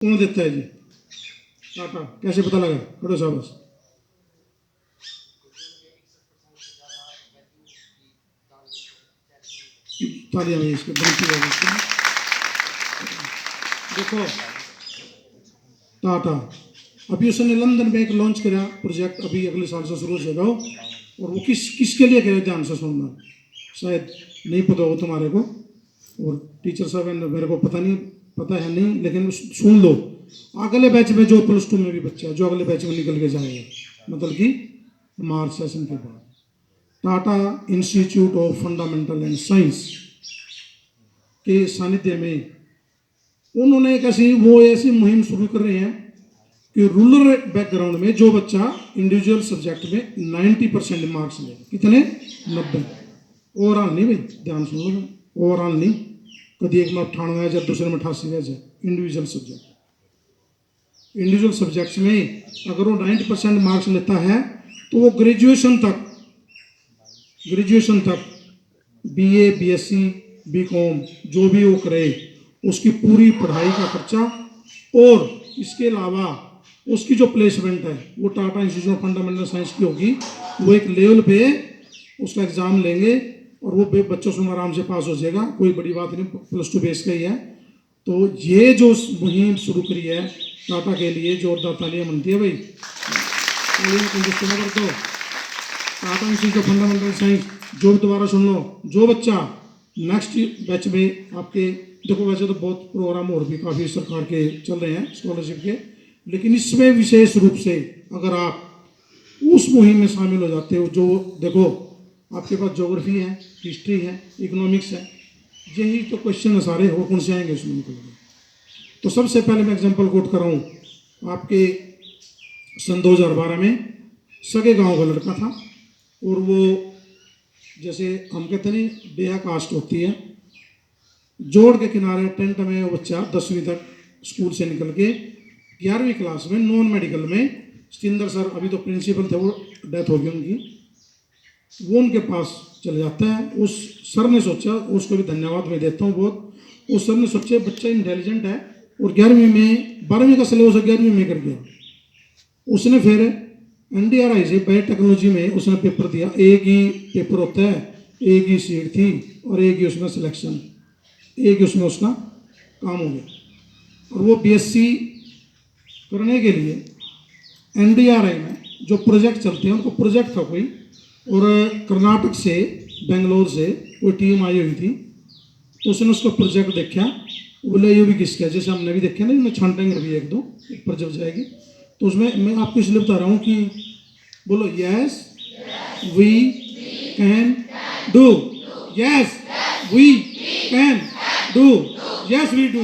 कौन देता है जी? टाटा। कैसे पता लगा? खड़ो साहब तालियां भी इसके बनती है। देखो टाटा अभी उसने लंदन में एक लॉन्च करा प्रोजेक्ट, अभी अगले साल से शुरू हो जाएगा और वो किसके लिए करे, ध्यान से सुनना, शायद नहीं पता हो तुम्हारे को और टीचर साहब मेरे को पता है नहीं, लेकिन सुन लो। अगले बैच में जो +2 में भी बच्चा जो अगले बैच में निकल के जाएगा, मतलब कि मार्च सेशन के बाद, Tata institute of fundamental and science के सानिध्य में उन्होंने एक ऐसी मुहिम शुरू कर रहे हैं कि रूरल बैकग्राउंड में जो बच्चा इंडिविजुअल सब्जेक्ट में 90% मार्क्स ले, कितने? 90। ओवरऑल नहीं भाई, ध्यान सुन लो, ओवरऑल नहीं, कभी एक में 98 है, दूसरे में 88 है, इंडिविजुअल सब्जेक्ट्स में अगर वो 90% मार्क्स लेता है तो वो ग्रेजुएशन तक BA BSc BCom जो भी वो करे उसकी पूरी पढ़ाई का खर्चा, और इसके अलावा उसकी जो प्लेसमेंट है वो Tata institute of fundamental science की होगी। वो एक लेवल पे उसका एग्ज़ाम लेंगे और वो बच्चों से आराम से पास हो जाएगा, कोई बड़ी बात नहीं, +2 बेस का ही है। तो ये जो मुहिम शुरू करी है टाटा के लिए, जोरदार तालियां बनती है भाई। तो Tata institute of fundamental science, जो भी दोबारा सुन लो, जो बच्चा नेक्स्ट बैच में आपके, देखो वैसे तो बहुत प्रोग्राम और भी काफ़ी सरकार के चल रहे हैं स्कॉलरशिप के, लेकिन इसमें विशेष रूप से अगर आप उस मुहिम में शामिल हो जाते हो, जो देखो आपके पास ज्योग्राफी है, हिस्ट्री है, इकोनॉमिक्स है, यही तो क्वेश्चन है सारे, और कौन से आएंगे उसमें निकल के। तो सबसे पहले मैं एग्जांपल कोट कर रहा हूँ। आपके सन 2012 में सगे गांव का लड़का था, और वो जैसे हम कहते नहीं बेहा कास्ट होती है, जोड़ के किनारे टेंट में वो बच्चा 10वीं तक स्कूल से निकल के 11वीं क्लास में नॉन मेडिकल में, सतिंदर सर अभी तो प्रिंसिपल थे, वो डेथ हो गई उनकी, वो उनके पास चले जाता है। उस सर ने सोचा, उसको भी धन्यवाद मैं देता हूँ बहुत, उस सर ने सोचा बच्चा इंटेलिजेंट है और 11वीं में 12वीं का सिलेबस 11वीं में कर गया। उसने फिर NDRI से बायोटेक्नोलॉजी में उसने पेपर दिया, एक ही पेपर होता है, एक ही सीट थी और एक ही उसमें सिलेक्शन, एक ही उसमें उसका काम हो गया। और वो BSc करने के लिए NDRI में जो प्रोजेक्ट चलते हैं, उनको प्रोजेक्ट था कोई, और कर्नाटक से बेंगलोर से कोई टीम आई हुई थी, तो उसने उसका प्रोजेक्ट देखा, बोले ये भी किसका है, जैसे हमने भी देखा ना, मैं छांटेंगे अभी एक दो ऊपर जब जाएगी। तो उसमें मैं आपको इसलिए बता रहा हूँ कि बोलो yes we can do, yes we can do, yes we do,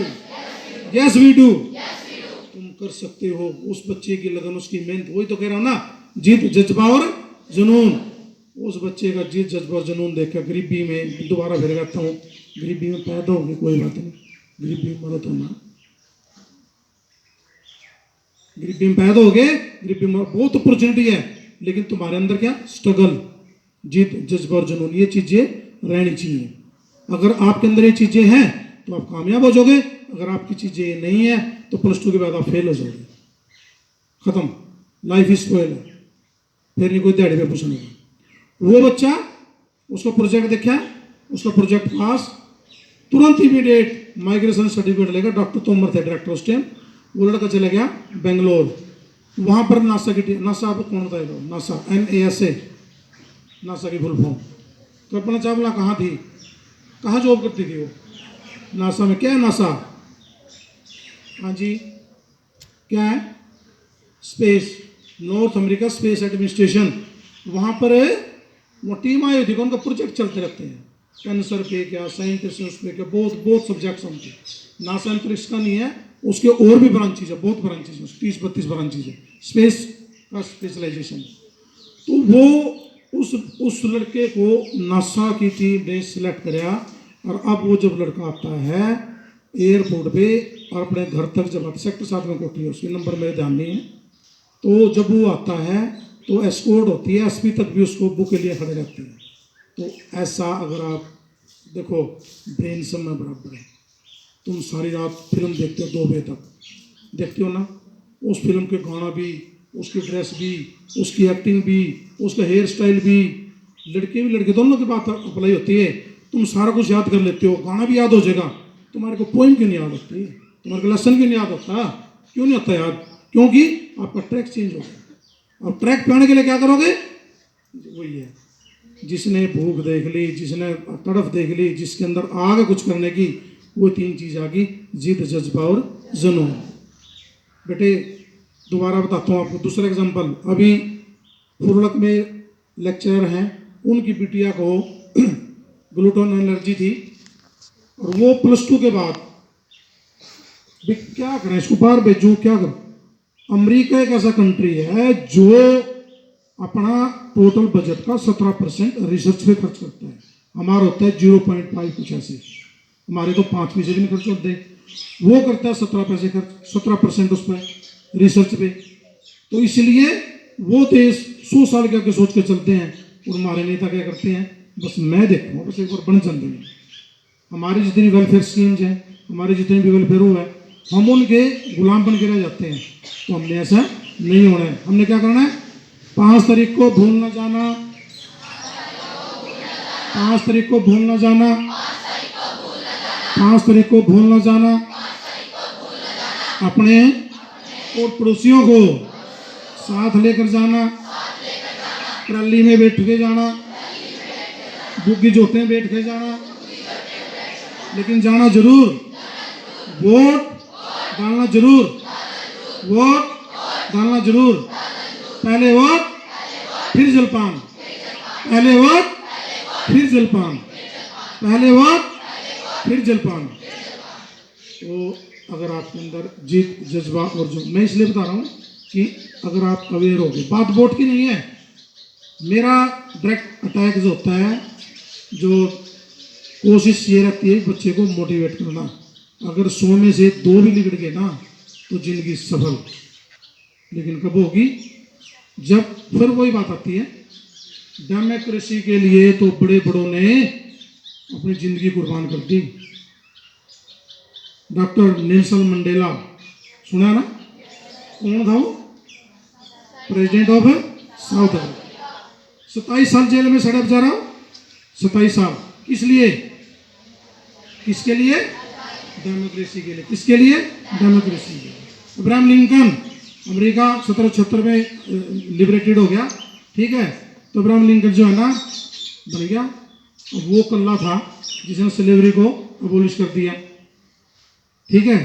yes we do. तुम कर सकते हो। उस बच्चे की लगन, उसकी मेहनत, वही तो कह रहा हूँ ना, जीत जज्बा और जुनून। उस बच्चे का जीत जज्बा और जुनून देखकर गरीबी में, दोबारा फिर कहता हूँ, गरीबी में पैदा हो गए कोई बात नहीं, गरीबी में मदद होना, गरीबी में पैदा हो गए, गरीबी में बहुत अपॉर्चुनिटी है, लेकिन तुम्हारे अंदर क्या? स्ट्रगल, जीत जज्बा और जुनून, ये चीजें रहनी चाहिए। अगर आपके अंदर ये चीजें हैं तो आप कामयाब हो जाओगे, अगर आपकी चीजें नहीं है तो +2 के बाद आप फेल हो जाओगे, खत्म, लाइफ इज स्पॉइल है, फिर नहीं कोई दिहाड़ी पे पूछने का। वो बच्चा, उसका प्रोजेक्ट देखा, उसका प्रोजेक्ट पास, तुरंत इमीडिएट माइग्रेशन सर्टिफिकेट लेगा, डॉक्टर तोमर थे डायरेक्टर उस टाइम, वो लड़का चला गया बेंगलोर, वहाँ पर नासा की, नासा कौन बताएगा? नासा, NASA, नासा की फुल फॉर्म। कल्पना चावला कहाँ थी, कहाँ जॉब करती थी वो? नासा में। क्या है नासा? हाँ जी, क्या है? Space, north America space administration. वहाँ पर वो टीम आई हुई थी, उनका प्रोजेक्ट चलते रहते हैं, कैंसर पे क्या, साइंटिस्ट पे क्या, बहुत बहुत सब्जेक्ट्स होंगे। नासा अंतरिक्ष का नहीं है, उसके और भी ब्रांचेज है, बहुत ब्रांचेज है, 30-32 ब्रांचेज है, स्पेस का स्पेशलाइजेशन। तो वो उस लड़के को नासा की टीम ने सिलेक्ट कराया, और अब वो जब लड़का आता है एयरपोर्ट पे और अपने घर तक जब आता, सेक्टर 7 में कोठी है उसकी, नंबर मेरे ध्यान नहीं है, तो जब वो आता है तो एस्कॉर्ट होती है, SP तक भी उसको बुक के लिए खड़े रहते हैं। तो ऐसा अगर आप देखो, ब्रेन सब में बराबर है, तुम सारी रात फिल्म देखते हो 2 बजे तक, देखते हो ना, उस फिल्म के गाना भी, उसकी ड्रेस भी, उसकी एक्टिंग भी, उसका हेयर स्टाइल भी, लड़के भी लड़के दोनों की बात अप्लाई होती है। तुम सारा कुछ याद कर लेते हो, गाना भी याद हो जाएगा, तुम्हारे को पोइम क्यों नहीं याद होती, तुम्हारे को लेसन क्यों नहीं याद होता, क्यों नहीं होता याद? क्योंकि आपका ट्रैक चेंज हो गया। अब ट्रैक पे आने के लिए क्या करोगे? वही है, जिसने भूख देख ली, जिसने तड़फ देख ली, जिसके अंदर आग कुछ करने की, वो तीन चीज आ गई, जिद, जज्बा और जुनून। बेटे दोबारा बताता हूँ आपको दूसरा एग्जांपल। अभी फुरलक में लेक्चरर हैं, उनकी बिटिया को ग्लूटोन एलर्जी थी, और वो +2 के बाद भी क्या करें, इसको बाहर भेजूं, क्या करूं? अमेरिका एक ऐसा कंट्री है जो अपना टोटल बजट का 17% रिसर्च पे खर्च करता है। हमारा होता है 0.5 कुछ ऐसे, हमारे तो 5% नहीं खर्च होते, वो करता है 17% खर्च, 17% उस पर रिसर्च पे। तो इसलिए वो देश 100 साल के आगे सोच के चलते हैं, और हमारे नेता क्या करते हैं, बस मैं देखूंगा, बस एक बार बन चलते हैं। हमारी जितनी वेलफेयर स्कीम्स हैं, हमारे जितने भी वेलफेयर हुआ है, हम उनके गुलाम बन के रह जाते हैं। तो हमने ऐसा नहीं होना है। हमने क्या करना है? 5 तारीख को भूल न जाना, 5 तारीख को भूल न जाना, 5 तारीख को भूल न जाना, अपने और पड़ोसियों को साथ लेकर जाना, ट्राली में बैठ के जाना, बुग्गी जोते में बैठ के जाना, लेकिन जाना जरूर, वोट डालना जरूर, वोट डालना जरूर। पहले वोट फिर जलपान, पहले वोट फिर जलपान, पहले वोट फिर जलपान। तो अगर आपके अंदर जीत, जज्बा और जो, मैं इसलिए बता रहा हूँ कि अगर आप अवेयर हो गए, बात वोट की नहीं है। मेरा डायरेक्ट अटैक जो होता है, जो कोशिश ये रहती है बच्चे को मोटिवेट करना। अगर 100 में से 2 भी बिगड़ गए ना, तो जिंदगी सफल। लेकिन कब होगी? जब फिर वही बात आती है, डेमोक्रेसी के लिए तो बड़े बड़ों ने अपनी जिंदगी कुर्बान कर दी। डॉक्टर नेल्सन मंडेला, सुना ना? कौन था वो? President of South Africa. 27 साल जेल में सड़ा बेचारा, 27 साल। किस लिए? किसके लिए? डेमोक्रेसी के लिए। किसके लिए? डेमोक्रेसी के लिए। अब्राहम लिंकन, अमेरिका 1776 में लिबरेटेड हो गया, ठीक है? तो अब्राहम लिंकन जो है ना बन गया, वो कल्ला था जिसने स्लेवरी को अबोलिश कर दिया, ठीक है?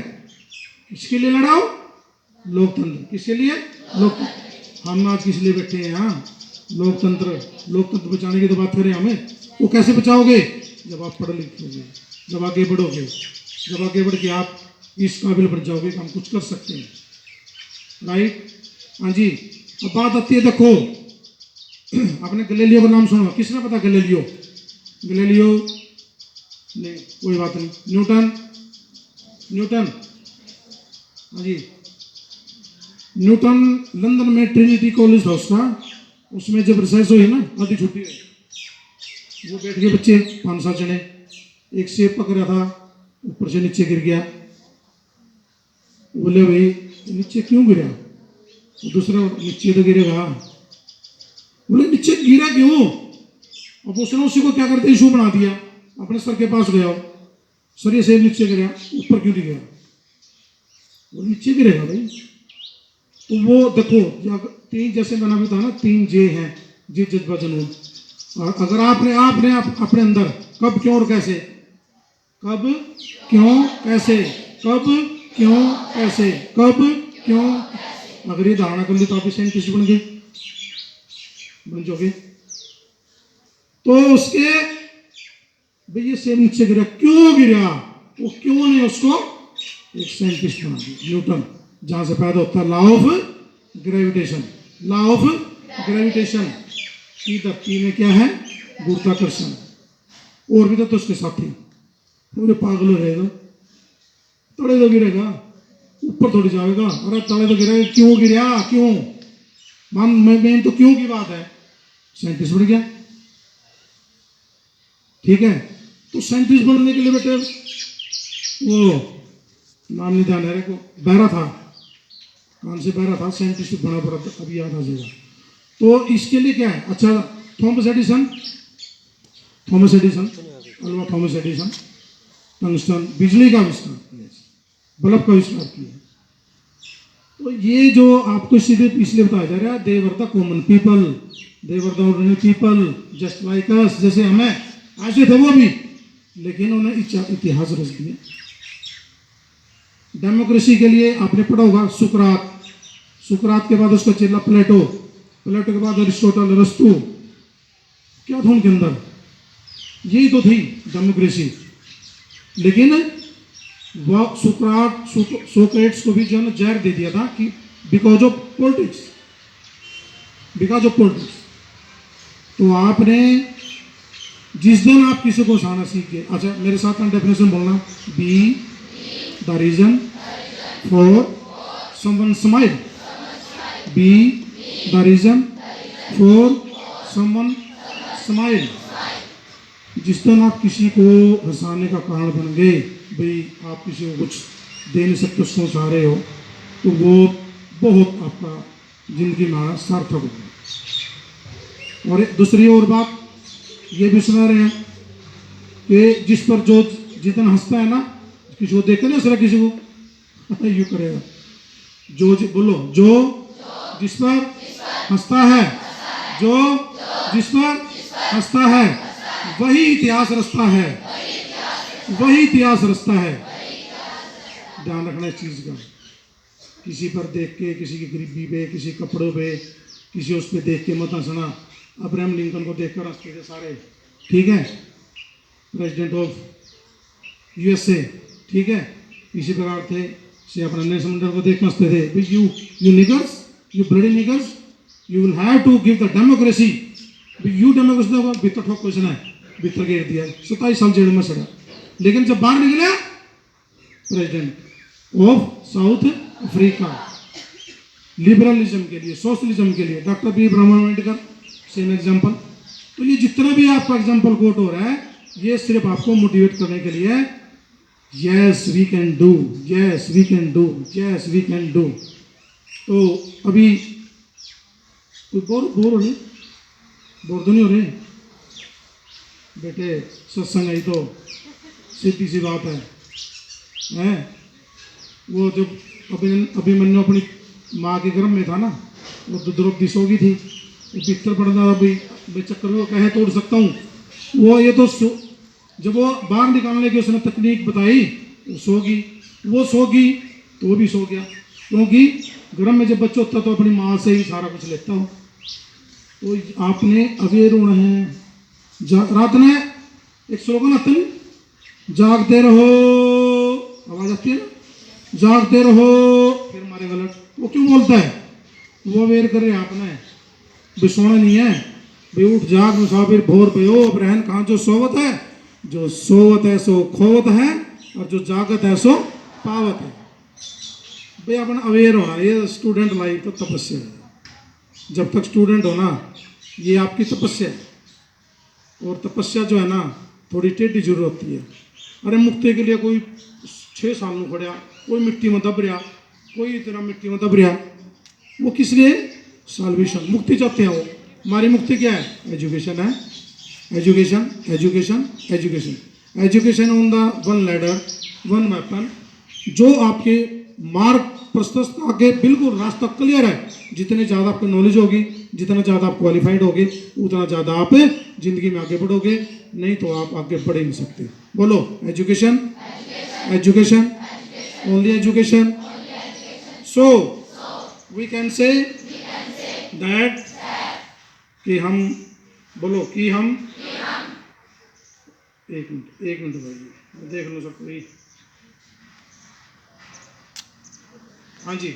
किसके लिए लड़ाओ? लोकतंत्र। किसके लिए? लोकतंत्र। हम आज किस लिए बैठे हैं यहाँ? लोकतंत्र। लोकतंत्र बचाने की तो बात करें हमें, वो कैसे बचाओगे? जब आप पढ़ लिखोगे, जब आगे बढ़ोगे, जब आगे बढ़ के आप इस काबिल बन जाओगे कि हम कुछ कर सकते हैं, राइट? हाँ जी। अब बात आती है, देखो आपने गैलीलियो का नाम सुना, किसने पता गैलीलियो? गैलीलियो नहीं, कोई बात नहीं। न्यूटन, न्यूटन, हाँ जी। न्यूटन लंदन में ट्रिनिटी कॉलेज था उसका, उसमें जब रिसर्च हुई ना, आधी छुट्टी हुई, वो बैठ गए बच्चे 5-7 जने, एक सेब पकड़ा था, ऊपर से नीचे गिर गया। बोले भाई नीचे क्यों गिरा? दूसरा नीचे तो गिरेगा। बोले नीचे गिरा क्यों? अब उसने उसी को क्या करते इशू बना दिया, अपने सर के पास गया, सर ये सेब नीचे गिरा, ऊपर क्यों नहीं गया? वो नीचे गिरेगा भाई। तो वो देखो, 3 जैसे मैंने भी था ना, 3 जे हैं, जे, जज्बा, जुनून। और अगर आपने अपने अंदर कब, क्यों और कैसे, कब, क्यों, कैसे, कब, क्यों, कैसे, कब, क्यों, अगर ये धारणा कर ली तो आप साइंटिस्ट बन गए, बन जाओगे। तो उसके भाई ये सेब नीचे गिरा, क्यों गिरा, वो क्यों नहीं, उसको एक साइंटिस्ट बना दिया, न्यूटन, जहां से पैदा होता है law of gravitation. Law of gravitation की धरती में क्या है? गुरुत्वाकर्षण। और भी तो उसके साथी पूरे पागल हो रहेगा, तड़े तो गिरेगा, ऊपर थोड़ी जाएगा, अरे तड़े तो गिरेगा, क्यों गिरा, क्यों, मेन तो क्यों की बात है, साइंटिस्ट बन गया, ठीक है? तो साइंटिस्ट बनने के लिए बेटे वो नाम नहीं ध्यान है को, बैरा था, कान से बहरा था, साइंटिस्ट बना पड़ा था, अभी याद आ जाएगा। तो इसके लिए क्या है, अच्छा Thomas Edison, Alva Thomas Edison tungsten, बिजली का आविष्कार किया, बल्ब का आविष्कार किया। तो ये जो आपको सीधे इसलिए बताया जा रहा है, they were the common people, they were the ordinary people just like us, जैसे हमें ऐसे थे वो भी, लेकिन उन्हें इतिहास रच दिया। डेमोक्रेसी के लिए आपने पढ़ा होगा सुकरात, सुकरात के बाद उसका चेला प्लेटो, प्लेटो के बाद अरिस्टोटल, अरस्तु, क्या था उनके अंदर, यही तो थी डेमोक्रेसी। लेकिन वह सोक्रेट्स को भी जो है ना जहर दे दिया था कि because of politics, because of politics. तो आपने जिस दिन आप किसी को हंसाना सीख गए, अच्छा मेरे साथ डेफिनेशन बोलना, be the reason for someone smile, be the reason for someone smile. जिस दिन आप किसी को हंसाने का कारण बन गए, भाई आप किसी को कुछ दे नहीं सकते, उसको हंसा रहे हो, तो वो बहुत आपका जिंदगी में सार्थक होगा। और दूसरी और बात ये भी सुना रहे हैं कि जिस पर जो जितना हंसता है ना, किसी को देखते ना सर, किसी को यूँ करेगा, जो बोलो, जो जिस पर हंसता है, जो जिस पर हंसता है वही इतिहास रचता है, वही इतिहास रचता है। ध्यान रखना इस चीज का, किसी पर देख के, किसी की गरीबी पे, किसी कपड़ों पे, किसी उस पे देख के मत हंसना। अब्राहम लिंकन को देखकर हंसते थे सारे, ठीक है, प्रेसिडेंट ऑफ यूएसए, ठीक है, इसी प्रकार थे से अपना नेल्सन मंडेला को देख हंसते थे, you niggers, you bloody niggers, you will have to give the democracy, you democracy भीतर ठोक क्वेश्चन है, भीतर घेर दिया, 27 साल जेल में सड़ा। लेकिन जब बाहर निकले president of South Africa, liberalism के लिए, सोशलिज्म के लिए, doctor B Ambedkar, same example. तो ये जितना भी आपका एग्जाम्पल कोट हो रहा है, ये सिर्फ आपको मोटिवेट करने के लिए, yes we can do, yes we can do, yes we can do. तो अभी कोई बोर हो रही, बोर तो नहीं हो रहे बेटे, सत्संग है तो सीधी सी बात है? वो जब अभिमन्यु अपनी माँ के गर्भ में था ना, वो तो द्रौपदी सो गई थी, वो बिस्तर पड़ना भाई चक्कर में कहे तोड़ सकता हूँ, वो ये तो जब वो बाहर निकालने की उसने तकनीक बताई, वो सो गई तो वो भी सो गया, क्योंकि गर्भ में जब बच्चा होता तो अपनी माँ से ही सारा कुछ लेता हो। तो आपने अवेयर होना है। रात में एक स्लोगन आता है, जागते रहो, आवाज आती है ना, जागते रहो, फिर मारे गलत, वो क्यों बोलता है, वो अवेयर कर रहे हैं आपने, भी सोना नहीं है, भी उठ जाग मुसाफिर भोर भयो, अब रहन कहाँ, जो सोवत है, जो सोवत है सो खोवत है, और जो जागत है सो पावत है। भाई अपना अवेयर होना, ये स्टूडेंट लाइफ तो तपस्या है, जब तक स्टूडेंट हो ना, ये आपकी तपस्या है। और तपस्या जो है ना थोड़ी टेढ़ी जरूर होती है। अरे मुक्ति के लिए कोई 6 साल में खड़ा, कोई मिट्टी में दब रहा, कोई इतना मिट्टी में दब रहा, वो किस लिए, साल्वेशन, मुक्ति चाहते हैं वो। हमारी मुक्ति क्या है, एजुकेशन है, education education education, education on the one ladder one weapon, जो आपके मार्ग प्रशस्त आगे बिल्कुल रास्ता क्लियर है। जितने ज़्यादा आपको नॉलेज होगी, जितना ज़्यादा आप क्वालिफाइड होगे, उतना ज़्यादा आप जिंदगी में आगे बढ़ोगे, नहीं तो आप आगे बढ़ ही नहीं सकते। बोलो education education, only education. So we can say that कि हम, बोलो कि हम, एक मिनट भाई देख लो सब कोई, हाँ जी,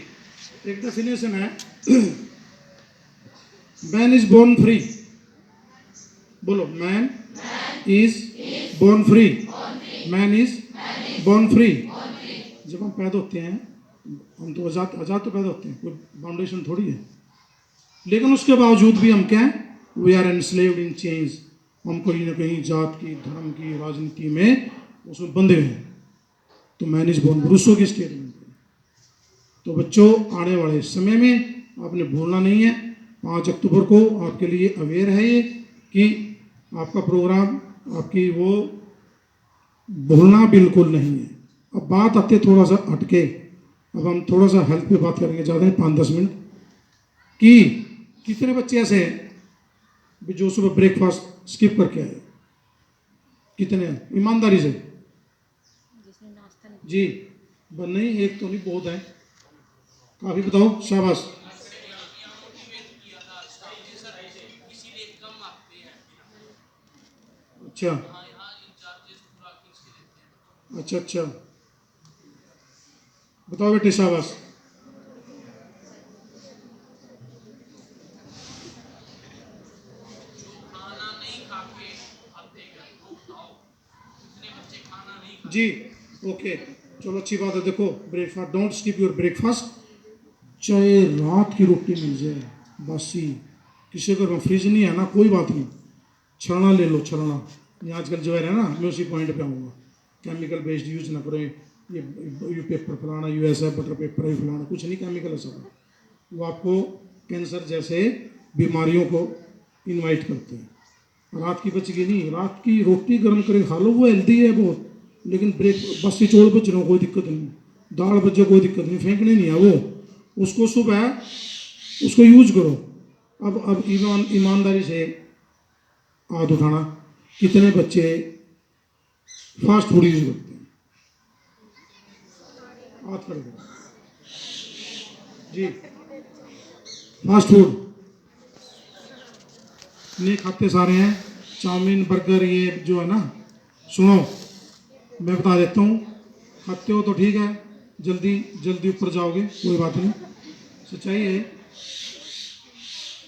एक डेफिनेशन है, मैन इज बोर्न फ्री, बोलो man is born free, man is born free. जब हम पैदा होते हैं, हम तो आज़ाद तो पैदा होते हैं, कोई बाउंडेशन थोड़ी है, लेकिन उसके बावजूद भी हम क्या हैं, we are enslaved in chains, हम कहीं ना कहीं जात की, धर्म की, राजनीति में उसमें बंधे हुए हैं। तो मैन इज बोर्न, रूसो की स्टेटमेंट, तो बच्चों आने वाले समय में आपने भूलना नहीं है, 5 अक्टूबर को आपके लिए अवेयर है ये कि आपका प्रोग्राम, आपकी वो भूलना बिल्कुल नहीं है। अब बात आती है थोड़ा सा हटके, अब हम थोड़ा सा हेल्थ पे बात करेंगे, ज़्यादा नहीं 5-10 मिनट, कि कितने बच्चे ऐसे हैं भी जो सुबह ब्रेकफास्ट स्किप करके आए? कितने हैं ईमानदारी से? जी नहीं, एक तो नहीं, बहुत है, काफ़ी, बताओ, शाबाश। अच्छा अच्छा अच्छा, बताओ बेटे, शाबाश। जी ओके, चलो अच्छी बात है। देखो breakfast, don't skip your breakfast. चाहे रात की रोटी मिल जाए बासी, किसी को फ्रिज नहीं है ना, कोई बात नहीं, छलना ले लो, छलना। ये आजकल जो है ना, मैं उसी पॉइंट पे आऊँगा, केमिकल बेस्ड यूज ना करें। ये पेपर फलाना, यूएसए बटर पेपर है फलाना, कुछ नहीं केमिकल है सब। वो आपको कैंसर जैसे बीमारियों को इनवाइट करते हैं। रात की बच गई नहीं, रात की रोटी गर्म करके खा लो, वो हेल्दी है बहुत। लेकिन ब्रेक बस चौड़ बच रहा, कोई दिक्कत नहीं, दाल बचे कोई दिक्कत नहीं, फेंकने नहीं है वो, उसको सुबह उसको यूज करो। अब ईमानदारी से हाथ उठाना, कितने बच्चे फास्ट फूड यूज करते हैं? हाथ खड़े करो जी। फास्ट फूड नहीं खाते सारे हैं, चाउमीन बर्गर ये जो है ना। सुनो, मैं बता देता हूँ, खाते हो तो ठीक है, जल्दी जल्दी ऊपर जाओगे, कोई बात नहीं, सच्चाई है।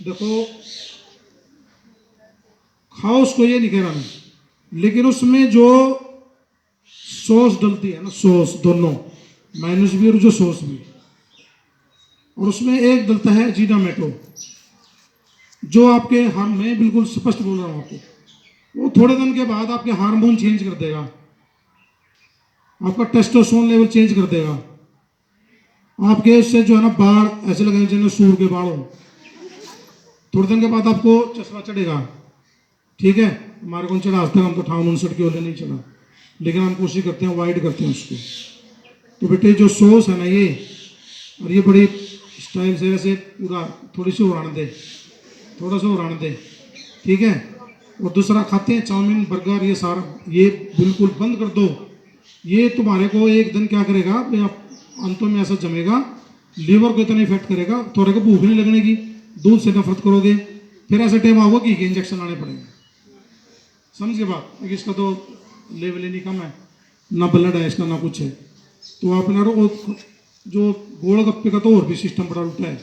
देखो खाओ उसको, ये नहीं कह रहा मैं, लेकिन उसमें जो सॉस डलती है ना, सॉस दोनों, माइनस भी और जो सॉस भी, और उसमें एक डलता है जीनामेटो, जो आपके हार्म में, बिल्कुल स्पष्ट बोल रहा हूँ आपको, वो थोड़े दिन के बाद आपके हार्मोन चेंज कर देगा, आपका टेस्टोस्टेरोन लेवल चेंज कर देगा, आपके इससे जो है ना बाल ऐसे लगेंगे जैसे सूर के बाल हो। थोड़े दिन के बाद आपको चश्मा चढ़ेगा, ठीक है, हमारे को चढ़ा, आज तक हम तो 58-59 के ओले नहीं चढ़ा, लेकिन हम कोशिश करते हैं, वाइड करते हैं उसको। तो बेटे जो सॉस है ना ये, और ये बड़ी स्टाइल से ऐसे पूरा थोड़ी सी उड़ान दे, थोड़ा सा उड़ान दे, ठीक है। और दूसरा खाते हैं चाउमीन बर्गर, ये सारा ये बिल्कुल बंद कर दो। ये तुम्हारे को एक दिन क्या करेगा, आप अंतों में ऐसा जमेगा, लीवर को इतना इफेक्ट करेगा, थोड़े को भूख नहीं लगने की, दूध से नफरत करोगे, फिर ऐसे टाइम आओगे कि इंजेक्शन लाने पड़ेंगे। समझ के बात, इसका तो लेवल ही नहीं कम है, ना ब्लड है इसका, ना कुछ है। तो आप ना जो गोलगप्पे का तो और भी सिस्टम बड़ा उल्टा है,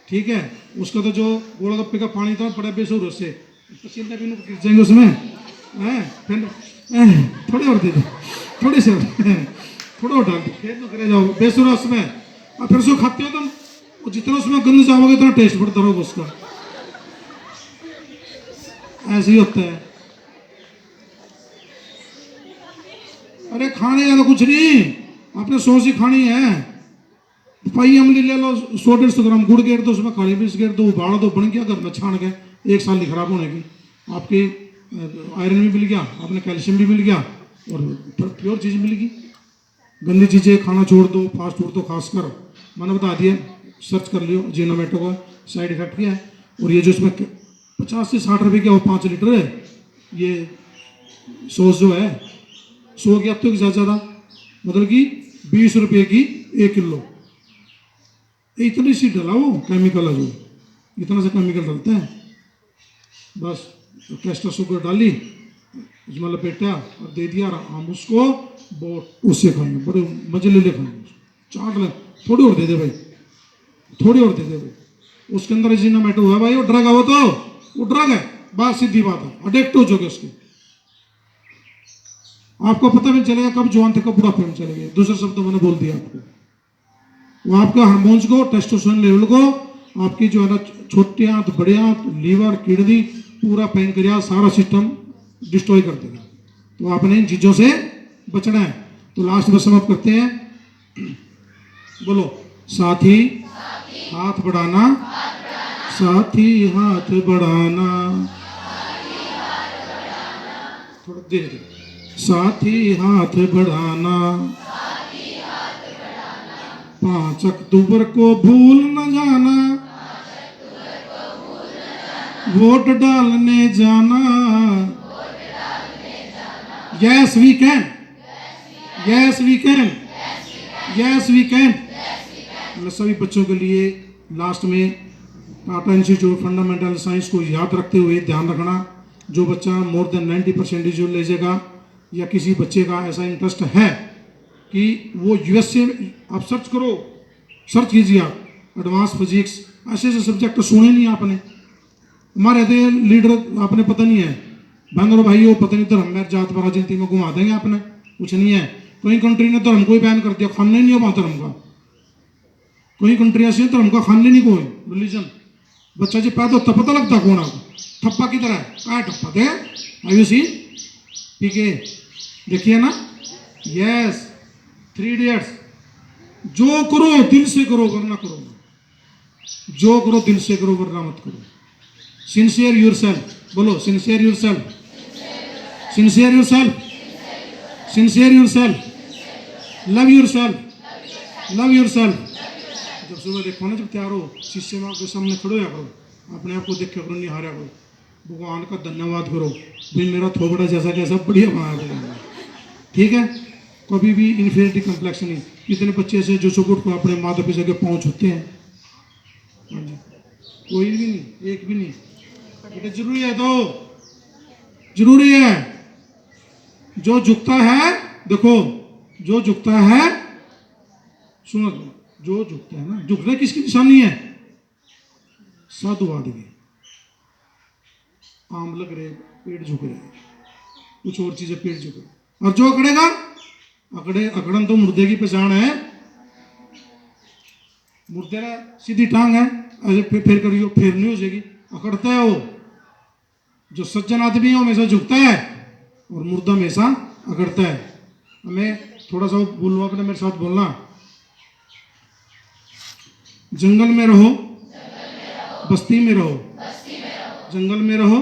ठीक है। उसका तो जो गोलगप्पे का पानी था बड़ा बेसुर, उससे पसीने भी गिर जाएंगे उसमें, हैं, फिर थोड़े और दे दो, थोड़े से थोड़ा और डाल दो, फिर तो करे जाओ बेसुरा उसमें, और फिर उसको खाते हो तुम, तो जितना उसमें गंद जाओगे उतना टेस्ट बढ़ता रहोगे उसका। ऐसे ही होता है। अरे खाने का तो कुछ नहीं, आपने सॉस ही खानी है, पाई अमली ले लो, 100-150 ग्राम गुड़ गेर दो, उसमें काली मिर्च गेर दो, उबाल दो, बन गया घर में छान के, 1 साल नहीं खराब होने की। आपकी आयरन भी मिल गया, आपने कैल्शियम भी मिल गया, और प्योर चीज़ मिल गई। गंदी चीज़ें खाना छोड़ दो, फास्ट फूड तो खासकर, मैंने बता दिया, सर्च कर लियो जीनोमेटो का साइड इफेक्ट क्या है। और ये जो इसमें 50 से 60 रुपये का वो 5 लीटर है, ये सॉस जो है, 100 की हफ्ते की ज़्यादा, मतलब कि 20 रुपये की 1 किलो, इतनी सी डला वो केमिकल है, जो इतना सा केमिकल डलता है। बस कैस्टर शुगर डाली, उसमें लपेटा और दे दिया, हम उसको बहुत उससे खाएंगे, बड़े मजे ले खाएंगे, चाट ले, थोड़ी और दे दे भाई, थोड़ी और दे दे भाई, उसके अंदर जीनोमेटो है भाई, वो ड्रग है, वो ड्रग है, बात सीधी बात है, अडिक्ट हो जाओगे उसके, आपको पता भी चलेगा कब जवान थे कब बुढ़ापे में चले गए। दूसरे शब्दों मैंने बोल दिया आपको, वो आपके हार्मोन्स को, टेस्टोस्टेरोन लेवल को, आपकी जो है ना छोटे आंत, बड़े आंत, लीवर, किडनी, पूरा पैनक्रियाज, सारा सिस्टम डिस्ट्रॉय कर देगा। तो आपने इन चीज़ों से बचना है। तो लास्ट में समाप्त करते हैं, बोलो, साथी हाथ बढ़ाना, साथी हाथ बढ़ाना, थोड़ा धीरे धीरे, साथी हाथ बढ़ाना, 5 अक्टूबर को भूल न जाना, वोट डालने जाना। Yes we can, yes we can, yes we can. मैं सभी बच्चों के लिए लास्ट में टाटा इंस्टीट्यूट फंडामेंटल साइंस को याद रखते हुए ध्यान रखना, जो बच्चा मोर देन 90% जो ले जाएगा, या किसी बच्चे का ऐसा इंटरेस्ट है कि वो यूएसए, आप सर्च करो, सर्च कीजिए आप एडवांस फिजिक्स, ऐसे ऐसे सब्जेक्ट सुने नहीं आपने, हमारे थे लीडर आपने पता नहीं है, बहनों भाइयों पता नहीं धर्म में जात राजनीति में घुमा देंगे आपने, कुछ नहीं है। कई कंट्री ने धर्म को ही बैन कर दिया, खाने नहीं है वहाँ धर्म का, कई कंट्री ऐसी धर्म का खाने नहीं कोई रिलीजन। बच्चा जी पैदा होता पता लगता कौन आपको, ठप्पा किधर है, क्या ठप्पा थे, आयु सी पीके देखिए ना, यस 3 इडियट्स। जो करो दिल से करो वरना करो, जो करो दिल से करो वरना मत करो। सिंसियर योरसेल्फ, बोलो sincere yourself, sincere yourself, sincere yourself, love yourself, love yourself. जब सुबह देखो ना, जब तैयार हो शीशे में आपके सामने खड़ो या करो, अपने आप को देख करो, निहारा करो, भगवान का धन्यवाद करो, भाई मेरा थोबड़ा जैसा कैसा बढ़िया बनाया, ठीक है। कभी भी इन्फीरियरिटी कम्प्लेक्स नहीं। कितने बच्चे ऐसे जो सपोर्ट को अपने माता पिता के पाँव छूते हैं, हाँ जी, कोई भी नहीं, एक भी नहीं। बेटा जरूरी है, तो जरूरी है। जो झुकता है, देखो जो झुकता है, सुनो, जो झुकता है ना, झुकना किसकी निशानी है, साधुवाद की। आम लग रहे, पेड़ झुक रहे, कुछ और चीजें पेड़ झुक रहे, और जो अकड़ेगा, अकड़न तो मुर्दे की पहचान है। मुर्दे का सीधी टांग है, ऐसे फिर करियो, फिर नहीं हो जाएगी, अकड़ता है वो। जो सज्जन आदमी है वो हमेशा झुकता है, और मुर्दा हमेशा अकड़ता है। हमें थोड़ा सा बोलवा कर मेरे साथ बोलना, जंगल में रहो, बस्ती में रहो, जंगल में रहो,